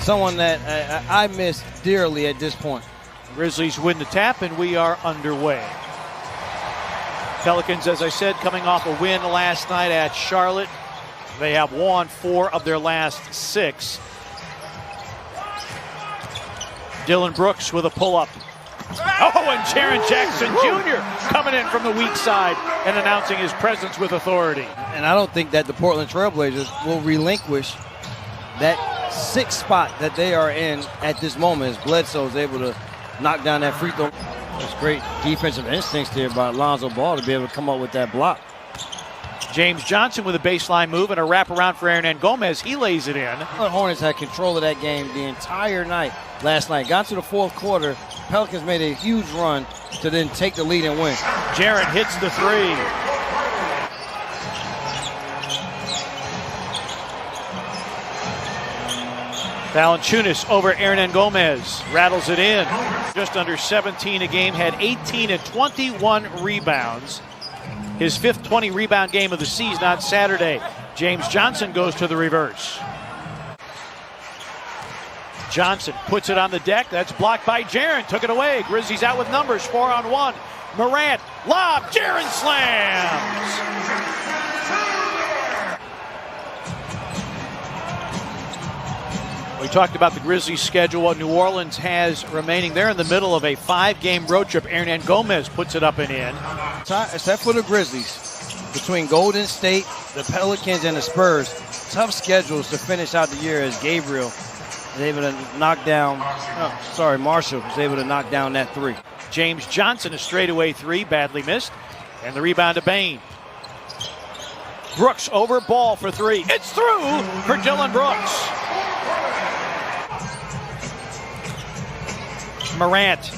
someone that I miss dearly at this point. Grizzlies win the tap, and we are underway. Pelicans, as I said, coming off a win last night at Charlotte. They have won 4 of their last 6. Dillon Brooks with a pull-up. Oh, and Jaren Jackson Jr. coming in from the weak side and announcing his presence with authority. And I don't think that the Portland Trailblazers will relinquish that 6th spot that they are in at this moment, as Bledsoe is able to knock down that free throw. It's great defensive instincts there by Lonzo Ball to be able to come up with that block. James Johnson with a baseline move and a wraparound for Hernan Gomez. He lays it in. The Hornets had control of that game the entire night last night. Got to the 4th quarter. Pelicans made a huge run to then take the lead and win. Jaren hits the 3. Valanciunas over Hernan Gomez. Rattles it in. Just under 17 a game. Had 18 and 21 rebounds. His 5th 20-rebound game of the season on Saturday. James Johnson goes to the reverse. Johnson puts it on the deck. That's blocked by Jaren. Took it away. Grizzlies out with numbers. 4-on-1. Morant, lob. Jaren slams. We talked about the Grizzlies' schedule, what New Orleans has remaining. They're in the middle of a 5-game road trip. Hernan Gomez puts it up and in. Except for the Grizzlies, between Golden State, the Pelicans, and the Spurs, tough schedules to finish out the year as Gabriel was able to knock down, Marshall was able to knock down that 3. James Johnson, a straightaway 3, badly missed. And the rebound to Bane. Brooks over Ball for 3. It's through for Dillon Brooks. Morant.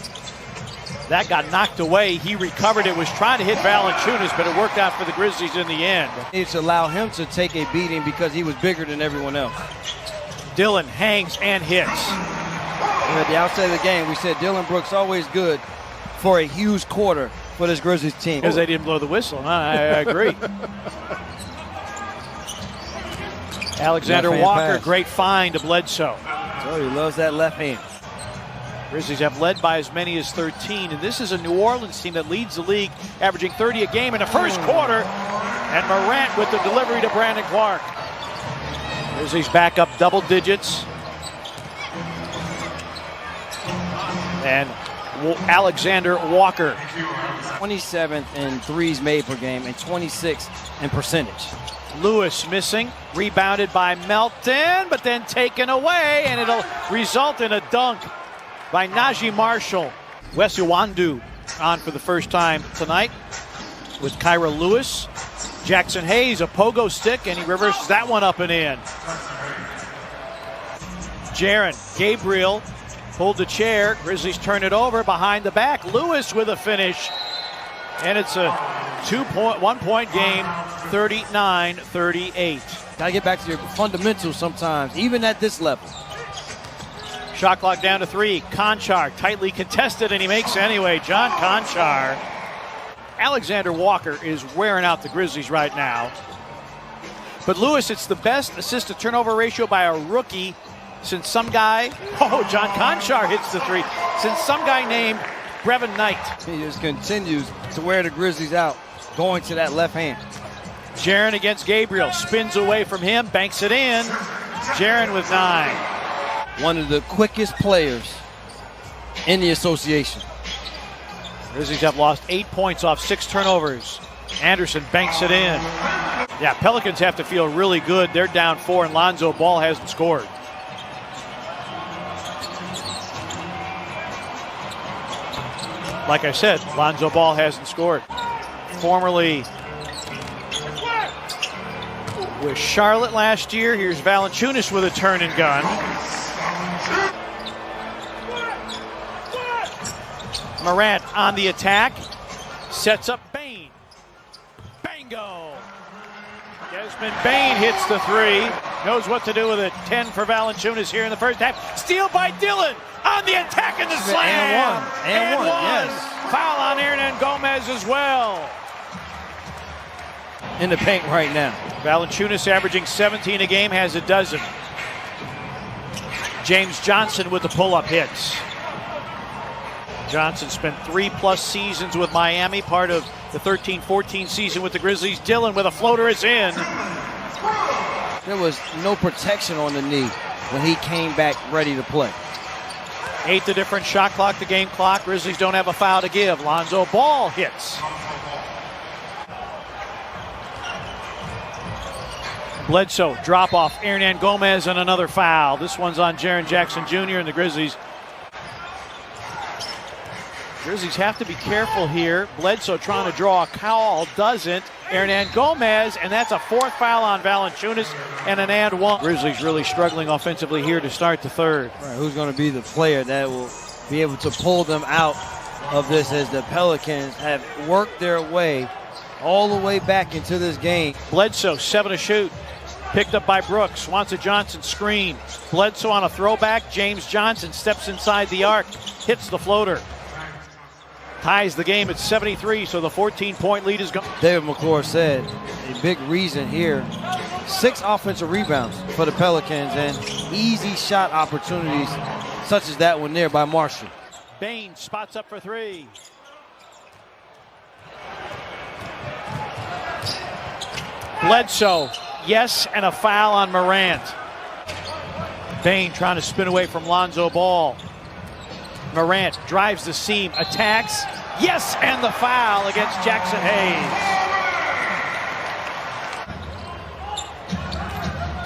That got knocked away. He recovered it, was trying to hit Valanciunas, but it worked out for the Grizzlies in the end. Needs to allow him to take a beating because he was bigger than everyone else. Dillon hangs and hits. At the outset of the game, we said Dillon Brooks always good for a huge quarter for this Grizzlies team. Because they didn't blow the whistle. I agree. Alexander Walker, pass. Great find to Bledsoe. So he loves that left hand. Grizzlies have led by as many as 13, and this is a New Orleans team that leads the league, averaging 30 a game in the first quarter. And Morant with the delivery to Brandon Clark. Grizzlies back up double digits. And Alexander Walker. 27th in threes made per game and 26th in percentage. Lewis missing, rebounded by Melton, but then taken away, and it'll result in a dunk by Najee Marshall. Wes Iwundu on for the first time tonight with Kyra Lewis. Jackson Hayes, a pogo stick, and he reverses that one up and in. Jaren, Gabriel pulled the chair. Grizzlies turn it over behind the back. Lewis with a finish. And it's a 1-point game, 39-38. Gotta get back to your fundamentals sometimes, even at this level. Shot clock down to 3. Conchar tightly contested, and he makes it anyway. John Conchar. Alexander Walker is wearing out the Grizzlies right now. But Lewis, it's the best assist-to-turnover ratio by a rookie since some guy, John Conchar hits the 3, since some guy named Brevin Knight. He just continues to wear the Grizzlies out, going to that left hand. Jaren against Gabriel, spins away from him, banks it in. Jaren with 9. One of the quickest players in the association. Grizzlies have lost 8 points off 6 turnovers. Anderson banks it in. Yeah, Pelicans have to feel really good. They're down 4 and Lonzo Ball hasn't scored. Like I said, Lonzo Ball hasn't scored. Formerly with Charlotte last year, here's Valanciunas with a turn and gun. Morant on the attack, sets up Bane. Bango! Desmond Bane hits the 3, knows what to do with it. 10 for Valanciunas here in the first half. Steal by Dillon on the attack and the slam! And one, yes. Foul on Hernan Gomez as well. In the paint right now. Valanciunas averaging 17 a game, has a dozen. James Johnson with the pull-up hits. Johnson spent 3+ seasons with Miami, part of the 13-14 season with the Grizzlies. Dillon with a floater is in. There was no protection on the knee when he came back ready to play. 8 the different shot clock, the game clock. Grizzlies don't have a foul to give. Lonzo Ball hits. Bledsoe, drop off. Hernan Gomez and another foul. This one's on Jaren Jackson Jr. and the Grizzlies. Grizzlies have to be careful here. Bledsoe trying to draw a call, doesn't. Hernan Gomez, and that's a 4th foul on Valanciunas and an and one. Grizzlies really struggling offensively here to start the third. Right, who's going to be the player that will be able to pull them out of this, as the Pelicans have worked their way all the way back into this game. Bledsoe, 7 to shoot. Picked up by Brooks. Wants a Johnson screen. Bledsoe on a throwback. James Johnson steps inside the arc. Hits the floater. Ties the game at 73, so the 14-point lead is gone. David McClure said a big reason here, 6 offensive rebounds for the Pelicans and easy shot opportunities such as that one there by Marshall. Bane spots up for 3. Bledsoe, yes, and a foul on Morant. Bane trying to spin away from Lonzo Ball. Morant drives the seam, attacks, yes, and the foul against Jackson Hayes.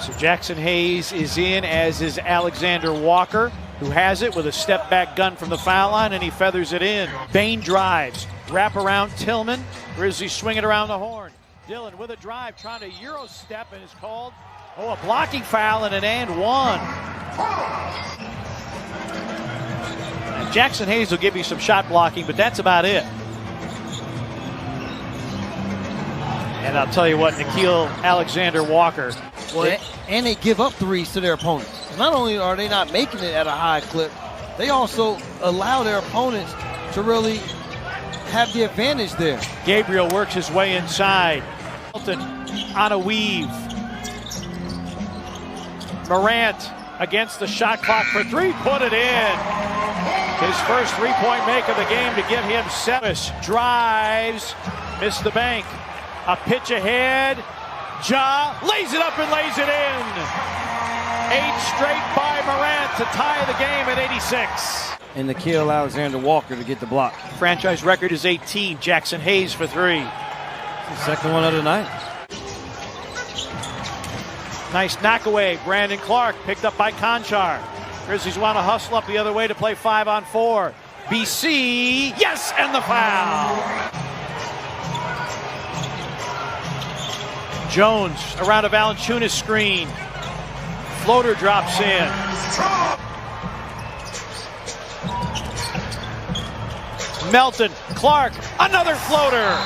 So Jackson Hayes is in, as is Alexander Walker, who has it with a step-back gun from the foul line, and he feathers it in. Bane drives, wrap around Tillman. Grizzlies swing it around the horn. Dillon with a drive, trying to Euro step, and is called, a blocking foul and an and one. Jackson Hayes will give you some shot blocking, but that's about it. And I'll tell you what, Nickeil Alexander-Walker. Well, and they give up threes to their opponents. Not only are they not making it at a high clip, they also allow their opponents to really have the advantage there. Gabriel works his way inside. Milton on a weave. Morant against the shot clock for 3, put it in. His first 3-point make of the game to give him 7. Drives, missed the bank. A pitch ahead. Ja lays it up and lays it in. 8 straight by Morant to tie the game at 86. And Nickeil Alexander-Walker to get the block. Franchise record is 18. Jackson Hayes for 3. The second one of the night. Nice knock away. Brandon Clark picked up by Conchar. Grizzlies want to hustle up the other way to play 5-on-4. BC, yes, and the foul. Jones around a Valanciunas screen. Floater drops in. Melton, Clark, another floater.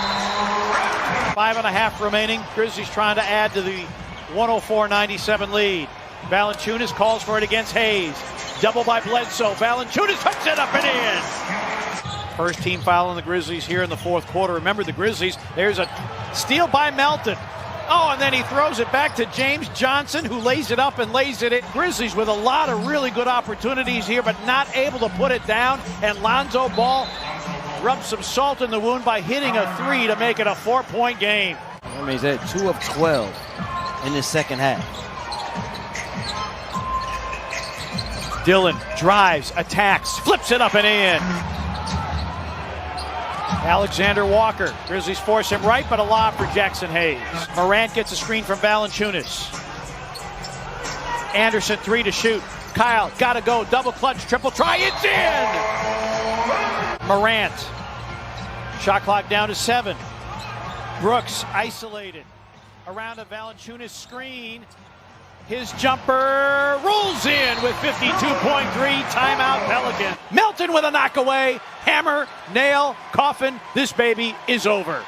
5.5 remaining. Grizzlies trying to add to the 104-97 lead. Valanciunas calls for it against Hayes. Double by Bledsoe. Valanciunas hooks it up and in. First team foul on the Grizzlies here in the 4th quarter. Remember the Grizzlies, there's a steal by Melton. And then he throws it back to James Johnson, who lays it up and lays it in. Grizzlies with a lot of really good opportunities here, but not able to put it down. And Lonzo Ball rubs some salt in the wound by hitting a 3 to make it a 4-point game. That means that 2 of 12 in the second half. Dillon drives, attacks, flips it up and in. Alexander Walker. Grizzlies force him right, but a lob for Jackson Hayes. Morant gets a screen from Valanciunas. Anderson, 3 to shoot. Kyle, gotta go, double clutch, triple try, it's in! Morant. Shot clock down to 7. Brooks isolated. Around a Valanciunas screen. His jumper rolls in with 52.3. Timeout Pelicans. Melton with a knockaway. Hammer, nail, coffin. This baby is over.